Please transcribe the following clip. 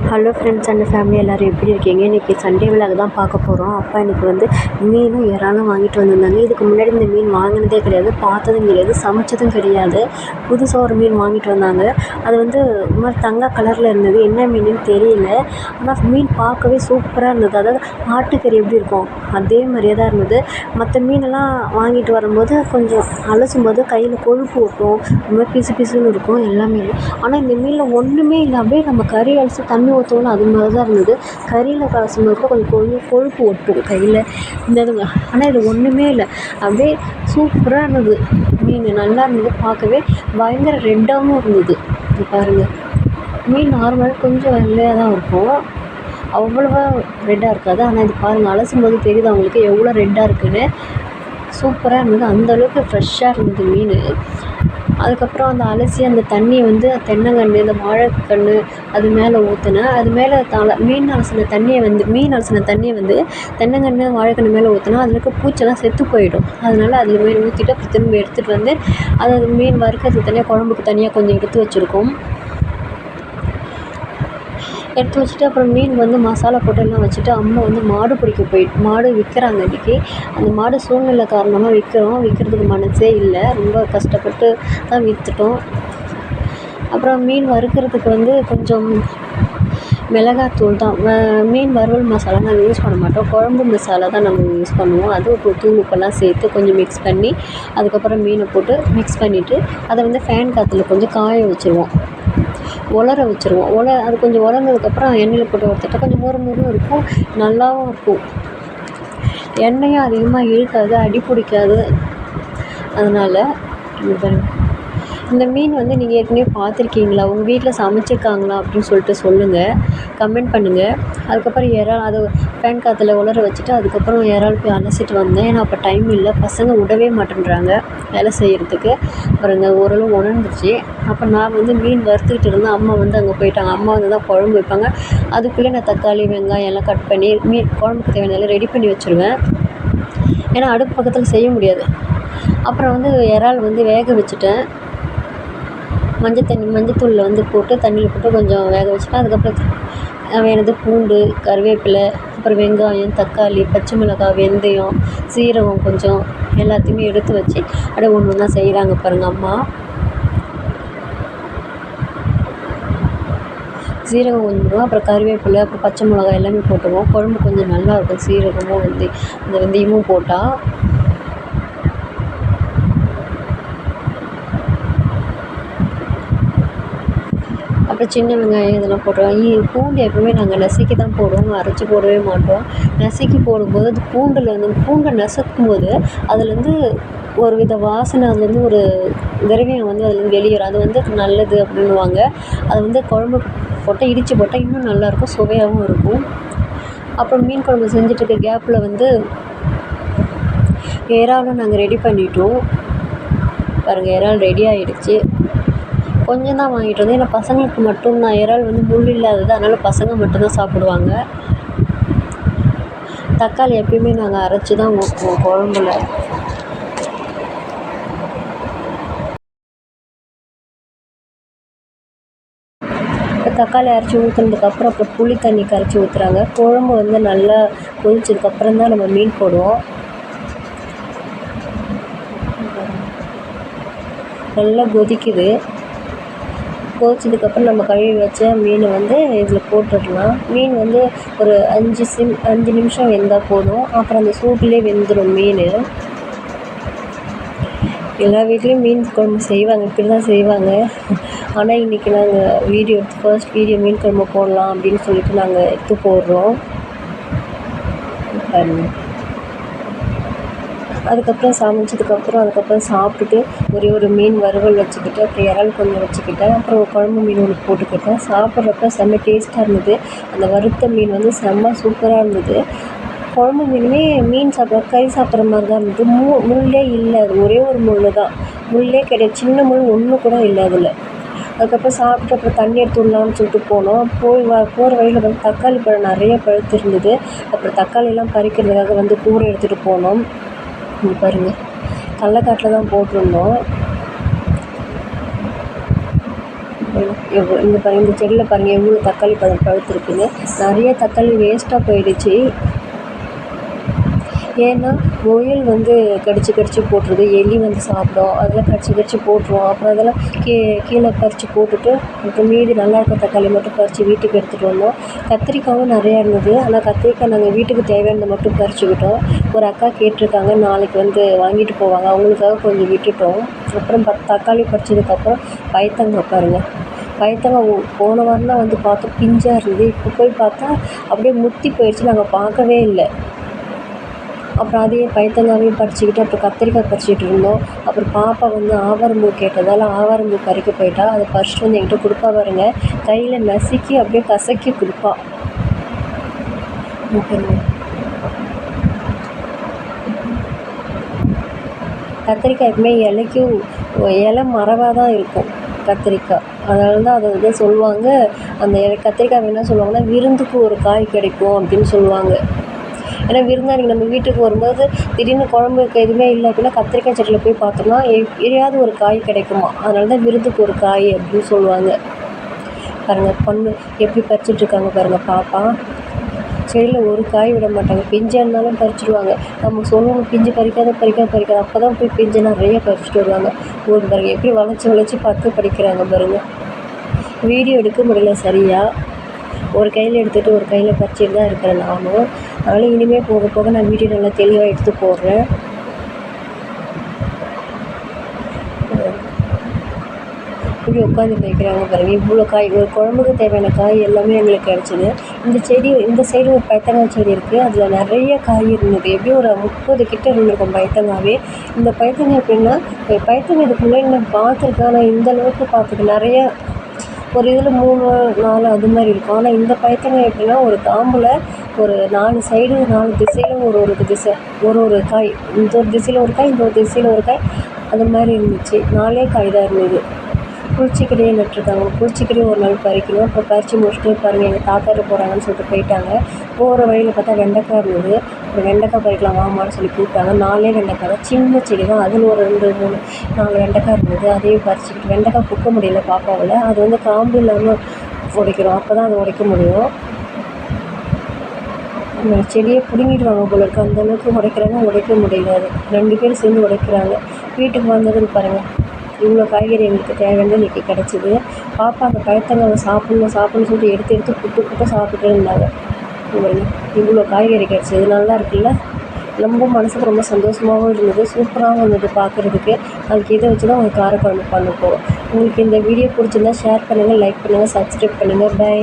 Hello friends and family எல்லோரும் எப்படி இருக்கீங்க? இன்றைக்கி சண்டே விலாக் தான் பார்க்க போகிறோம். அப்பா எனக்கு வந்து மீனும் இறாலும் வாங்கிட்டு வந்திருந்தாங்க. இதுக்கு முன்னாடி இந்த மீன் வாங்கினதே கிடையாது, பார்த்ததும் கிடையாது, சமைச்சதும் கிடையாது. புதுசாக ஒரு மீன் வாங்கிட்டு வந்தாங்க. அது வந்து ஒரு மாதிரி தங்க கலரில் இருந்தது. என்ன மீனுன்னு தெரியல. ஆனால் மீன் பார்க்கவே சூப்பராக இருந்தது. அதாவது ஆட்டுக்கறி எப்படி இருக்கும் அதே மாதிரியே தான் இருந்தது. மற்ற மீனெல்லாம் வாங்கிட்டு வரும்போது கொஞ்சம் அலசும் போது கையில் கொழுப்பு ஒட்டும், இந்த மாதிரி பிசு பிசுன்னு இருக்கும் எல்லாமே. ஆனால் இந்த மீனில் ஒன்றுமே இல்லை. அப்படியே நம்ம கறி அலசி தண்ணி ஊற்றோம்ல அது மாதிரி தான் இருந்தது. கறியில் கலசும்போது கூட கொஞ்சம் கொழுப்பு ஒட்டும் கையில் இந்த இதுங்க. ஆனால் இது ஒன்றுமே இல்லை. அப்படியே சூப்பராக இருந்தது. மீன் நல்லா இருந்தது, பார்க்கவே பயங்கர ரெட்டாகவும் இருந்தது. இது பாருங்கள், மீன் நார்மலாக கொஞ்சம் வெள்ளையாக தான் இருக்கும், அவ்வளோவா ரெட்டாக இருக்காது. ஆனால் இது பாருங்கள், அலசும்போது தெரியுது அவங்களுக்கு எவ்வளோ ரெட்டாக இருக்குதுன்னு. சூப்பராக இருந்தது, அந்தளவுக்கு ஃப்ரெஷ்ஷாக இருந்தது மீன். அதுக்கப்புறம் அந்த அலசி அந்த தண்ணியை வந்து தென்னங்கன்று இந்த வாழைக்கன்று அது மேலே ஊற்றினேன். அது மேலே மீன் அலசின தண்ணியை வந்து தென்னங்கன்று வாழைக்கன்று மேலே ஊற்றினா அதில் இருக்க பூச்செல்லாம் செத்து போயிடும். அதனால் அதில் மீன் ஊற்றிட்டு அப்புறம் திரும்ப எடுத்துகிட்டு வந்து அதை மீன் வறுக்கிறதுக்கு தனியாக, குழம்புக்கு தனியாக கொஞ்சம் எடுத்து வச்சுருக்கோம். எடுத்து வச்சுட்டு அப்புறம் மீன் வந்து மசாலா போட்டு எல்லாம் வச்சுட்டு அம்மா வந்து மாடு விற்கிறாங்க இன்றைக்கி. அந்த மாடு சூழ்நிலை காரணமாக விற்கிறதுக்கு மனசே இல்லை, ரொம்ப கஷ்டப்பட்டு தான் விற்றுட்டோம். அப்புறம் மீன் வறுக்கிறதுக்கு வந்து கொஞ்சம் மிளகாத்தூள் தான், மீன் வறுவல் மசாலா நாங்கள் யூஸ் பண்ண மாட்டோம், குழம்பு மசாலா தான் நம்ம யூஸ் பண்ணுவோம். அதுவும் தூள் உப்பெல்லாம் சேர்த்து கொஞ்சம் மிக்ஸ் பண்ணி அதுக்கப்புறம் மீனை போட்டு மிக்ஸ் பண்ணிவிட்டு அதை வந்து ஃபேன் காற்றுல கொஞ்சம் காய வச்சுருவோம், உலர வச்சுருவோம். அது கொஞ்சம் உலர்ந்ததுக்கப்புறம் எண்ணெயில் போட்டு வறுத்துட்டா கொஞ்சம் மொறுமொறுன்னு இருக்கும், நல்லாவும் இருக்கும். எண்ணெயும் அதிகமாக இழுக்காது, அடி பிடிக்காது. அதனால் இந்த மீன் வந்து நீங்கள் ஏற்கனவே பார்த்துருக்கீங்களா, உங்கள் வீட்டில் சமைச்சிருக்காங்களா அப்படின்னு சொல்லிட்டு சொல்லுங்கள், கமெண்ட் பண்ணுங்கள். அதுக்கப்புறம் இறால் அதை ஃபேன் காற்றுல உலர வச்சுட்டு அதுக்கப்புறம் இறால் போய் அலசிட்டு வந்தேன். ஏன்னா அப்போ டைம் இல்லை, பசங்க விடவே மாட்டேன்றாங்க வேலை செய்கிறதுக்கு. அப்புறம் இந்த ஓரளவு உணர்ந்துச்சு. அப்போ நான் வந்து மீன் வறுத்துக்கிட்டு இருந்தேன், அம்மா வந்து அங்கே போயிட்டாங்க. அம்மா வந்து தான் குழம்பு வைப்பாங்க. அதுக்குள்ளே நான் தக்காளி வெங்காயம் எல்லாம் கட் பண்ணி குழம்புக்கு தேவையானதெல்லாம் ரெடி பண்ணி வச்சுருவேன். ஏன்னா அடுப்பு பக்கத்தில் செய்ய முடியாது. அப்புறம் வந்து இறால் வந்து வேக வச்சுட்டேன். மஞ்சத்தூளில் வந்து போட்டு தண்ணியில் போட்டு கொஞ்சம் வேக வச்சுட்டேன். அதுக்கப்புறம் வேணுது பூண்டு, கருவேப்பிலை, அப்புறம் வெங்காயம், தக்காளி, பச்சை மிளகாய், வெந்தயம், சீரகம் கொஞ்சம் எல்லாத்தையுமே எடுத்து வச்சு அப்படியே ஒன்று ஒன்றா செய்கிறாங்க பாருங்கள் அம்மா. சீரகம் கொஞ்சம், அப்புறம் கருவேப்பிலை, அப்புறம் பச்சை மிளகாய் எல்லாமே போட்டுருவோம். குழம்பு கொஞ்சம் நல்லாயிருக்கும் சீரகமும் இந்த வெந்தயமும் போட்டால். அப்புறம் சின்ன வெங்காயம் இதெல்லாம் போட்டுருவோம். பூண்டு எப்பவுமே நாங்கள் நசுக்கி தான் போடுவோம், அரைச்சி போடவே மாட்டோம். நசுக்கி போடும்போது அது பூண்டை நசுக்கும்போது அதுலேருந்து ஒரு வித வாசனை, அதுலேருந்து ஒரு திரவியம் வந்து அதுலேருந்து வெளியேறும். அது வந்து நல்லது அப்படின்னுவாங்க. அது வந்து குழம்பு போட்டால் இடித்து போட்டால் இன்னும் நல்லாயிருக்கும், சுவையாகவும் இருக்கும். அப்புறம் மீன் குழம்பு செஞ்சிட்ருக்க கேப்பில் வந்து இறாலும் நாங்கள் ரெடி பண்ணிட்டோம். பாருங்கள், இறால் ரெடி ஆகிடுச்சு. கொஞ்சம் தான் வாங்கிட்டு வந்தோம், ஏன்னா பசங்களுக்கு மட்டும்தான். இறால் வந்து முள் இல்லாதது, அதனால் பசங்க மட்டும்தான் சாப்பிடுவாங்க. தக்காளி எப்பயுமே நாங்கள் அரைச்சி தான் ஊற்றுவோம் குழம்புல. இப்போ தக்காளி அரைச்சி ஊற்றுனதுக்கப்புறம் அப்புறம் புளி தண்ணி கரைச்சி ஊற்றுறாங்க. குழம்பு வந்து நல்லா கொதிச்சதுக்கப்புறம் தான் நம்ம மீன் போடுவோம். நல்லா கொதிக்குது. கொதிச்சதுக்கப்புறம் நம்ம கழுவி வச்ச மீனை வந்து இதில் போட்டுடலாம். மீன் வந்து ஒரு 5 நிமிஷம் வெந்தால் போதும். அப்புறம் அந்த சூட்டிலே வெந்துடும் மீன். எல்லா வீட்லேயும் மீன் குழம்பு செய்வாங்க, இப்படி தான் செய்வாங்க. ஆனால் இன்றைக்கி நாங்கள் ஃபர்ஸ்ட் வீடியோ மீன் குழம்பு போடலாம் அப்படின்னு சொல்லிட்டு நாங்கள் எடுத்து போடுறோம். அதுக்கப்புறம் சமைச்சதுக்கப்புறம் சாப்பிட்டுட்டு ஒரு மீன் வறுவல் வச்சுக்கிட்டு, அப்புறம் இறால் கொஞ்சம் வச்சுக்கிட்டேன். அப்புறம் குழம்பு மீன் ஒன்று போட்டுக்கிட்டேன். சாப்பிட்றப்ப செம்ம டேஸ்ட்டாக இருந்தது. அந்த வறுத்த மீன் வந்து செம்ம சூப்பராக இருந்தது. குழம்பு மீனுமே கறி சாப்பிட்ற மாதிரி தான் இருந்தது. முள்ளே இல்லை, அது ஒரே ஒரு முள் தான், முள்ளே கிடையாது, சின்ன முள் ஒன்று கூட இல்லை அதில். அதுக்கப்புறம் சாப்பிட்டு அப்புறம் தண்ணி எடுத்து விடலான்னு சொல்லிட்டு போனோம். போகிற வழியில் வந்து தக்காளி பழம் நிறைய பழுத்து இருந்தது. அப்புறம் தக்காளியெல்லாம் பறிக்கிறதுக்காக வந்து கூடை எடுத்துகிட்டு போனோம். இங்கே பாருங்கள், கடலக்காட்டில் தான் போட்டிருந்தோம். இங்கே பாருங்கள், இந்த செடியில் பாருங்கள் எவ்வளோ தக்காளி பழுத்துருக்குன்னு. நிறைய தக்காளி வேஸ்ட்டாக போயிடுச்சு. ஏன்னா முயல் வந்து கடிச்சு போட்டுருது, எலி வந்து சாப்பிடும், அதெல்லாம் கடிச்சு போட்டுருவோம். அப்புறம் அதெல்லாம் கீழே பறித்து போட்டுட்டு அப்புறம் மீதி நல்லா இருக்க தக்காளி மட்டும் பறித்து வீட்டுக்கு எடுத்துகிட்டு வந்தோம். கத்திரிக்காயும் நிறையா இருந்தது. ஆனால் கத்திரிக்காய் நாங்கள் வீட்டுக்கு தேவையானதை மட்டும் பறிச்சுக்கிட்டோம். ஒரு அக்கா கேட்டிருக்காங்க, நாளைக்கு வந்து வாங்கிட்டு போவாங்க, அவங்களுக்காக கொஞ்சம் விட்டுட்டோம். அப்புறம் தக்காளி பறிச்சதுக்கப்புறம் பைத்தங்காய் பாருங்கள். பைத்தங்காய் போன வாரம்லாம் வந்து பார்த்தோம் பிஞ்சாக இருந்தது. இப்போ போய் பார்த்தா அப்படியே முத்தி போயிடுச்சு. நாங்கள் பார்க்கவே இல்லை. அப்புறம் அதையே பைத்தங்காவையும் பறிச்சுக்கிட்டு அப்புறம் கத்திரிக்காய் பறிச்சுட்டு இருந்தோம். அப்புறம் பாப்பா வந்து ஆவாரம்பூ கேட்டதால் ஆவாரம்பூ பறிக்க போயிட்டா. அதை பறிச்சுட்டு வந்து என்கிட்ட கொடுப்பா பாருங்க. கையில் நசுக்கி அப்படியே கசக்கி கொடுப்பா. கத்திரிக்காய் எப்பவுமே இலைக்கும் இலை மரவாக தான் இருக்கும் கத்திரிக்காய். அதனால தான் அதை வந்து சொல்லுவாங்க, அந்த கத்திரிக்காய் என்ன சொல்லுவாங்கன்னா விருந்துக்கு ஒரு காய் கிடைக்கும் அப்படின்னு சொல்லுவாங்க. ஏன்னா விருந்தாளிங்க நம்ம வீட்டுக்கு வரும்போது திடீர்னு குழம்புக்கு எதுவுமே இல்லை அப்படின்னா கத்திரிக்காய் செடியில் போய் பார்த்தோம்னா எதையாவது ஒரு காய் கிடைக்குமா. அதனால தான் விருந்துக்கு ஒரு காய் அப்படின்னு சொல்லுவாங்க. பாருங்கள் பொண்ணு எப்படி பறிச்சிட்ருக்காங்க பாருங்கள் பாப்பா. செடியில் ஒரு காய் விட மாட்டாங்க, பிஞ்சாக இருந்தாலும் பறிச்சிடுவாங்க. நம்ம சொல்லுவோம் பிஞ்சு பறிக்காத அப்போ தான் போய் பிஞ்சு நிறைய பறிச்சுட்டு வருவாங்க. ஒரு பாருங்கள் எப்படி வளைச்சி படிக்கிறாங்க பாருங்கள். வீடியோ எடுக்க முடியல சரியாக, ஒரு கையில் எடுத்துகிட்டு ஒரு கையில் பறிச்சிட்டு தான் இருக்கிறேன் நானும். அதனால் இனிமேல் போக போக நான் வீடியோ நல்லா தெளிவாக எடுத்து போடுறேன். இப்படி உட்காந்து வைக்கிறாங்க பாருங்கள். இவ்வளோ காய், ஒரு குழம்புக்கு தேவையான காய் எல்லாமே எங்களுக்கு கிடச்சிது. இந்த சைடு ஒரு பைத்தங்காய் செடி இருக்குது, அதில் நிறைய காய் இருந்தது. எப்படியும் ஒரு 30 கிட்ட இருந்திருக்கும் பைத்தங்காவே. இந்த பைத்தங்காய் எப்படின்னா, பைத்தங்காய் இதுக்கு முன்னாடி நான் பார்த்துருக்கேன், ஆனால் இந்த அளவுக்கு பார்த்துருக்கேன். நிறைய ஒரு இதில் 3, 4 அது மாதிரி இருக்கும். ஆனால் இந்த பைத்தங்காய் எப்படின்னா ஒரு காம்பில் ஒரு 4 சைடு 4 திசையில் ஒரு திசை ஒரு காய், இந்த ஒரு திசையில் ஒரு காய், இந்த ஒரு திசையில் ஒரு காய், அந்த மாதிரி இருந்துச்சு. 4 காய் தான் இருந்தது. புளிச்சிக்கீரையே நட்டுருக்காங்க. புளிச்சிக்கீரையும் ஒரு நாள் பறிக்கணும். அப்புறம் பறித்து முடிச்சுட்டு பாருங்கள் எங்கள் தாத்தாட்ட போகிறாங்கன்னு சொல்லிட்டு போயிட்டாங்க. போகிற வழியில் பார்த்தா வெண்டைக்காய் இருந்தது. ஒரு வெண்டைக்காய் பறிக்கலாம் வாமான்னு சொல்லி கூப்பிட்டாங்க. 4 வெண்டைக்காய் தான், சின்ன செடி தான். அதில் ஒரு 2, 3, 4 வெண்டைக்காய் இருந்தது. அதையும் பறிச்சுக்கிட்டு வெண்டைக்காய் குக்க முடியல பாப்பாவில். அது வந்து காம்பு இல்லாமல் உடைக்கிறோம், அப்போ தான் அதை உடைக்க முடியும். செடியை பிடுங்கிடுவாங்க போல இருக்குது, அந்தளவுக்கு உடைக்கிறாங்க. உடைக்க முடியல, அது 2 பேர் சேர்ந்து உடைக்கிறாங்க. வீட்டுக்கு வந்ததுன்னு பாருங்கள் இவ்வளோ காய்கறி எங்களுக்கு தேவையானது இன்றைக்கி கிடச்சிது. பாப்பா அந்த பழத்தங்காவை சாப்பிட்ணுன்னு சொல்லிட்டு எடுத்து புட்டு சாப்பிட்டுட்டு இருந்தாங்க. இவ்வளோ காய்கறி கிடச்சிது, நல்லா இருக்குல்ல. ரொம்ப மனசுக்கு ரொம்ப சந்தோஷமாகவும் இருந்தது, சூப்பராகவும் இருந்தது பார்க்குறதுக்கு. அதுக்கு இதை வச்சு தான் ஒரு காரக்குழம்பு பண்ண போகிறோம். உங்களுக்கு இந்த வீடியோ பிடிச்சிருந்தா ஷேர் பண்ணுங்கள், லைக் பண்ணுங்கள், சப்ஸ்கிரைப் பண்ணுங்கள். பை.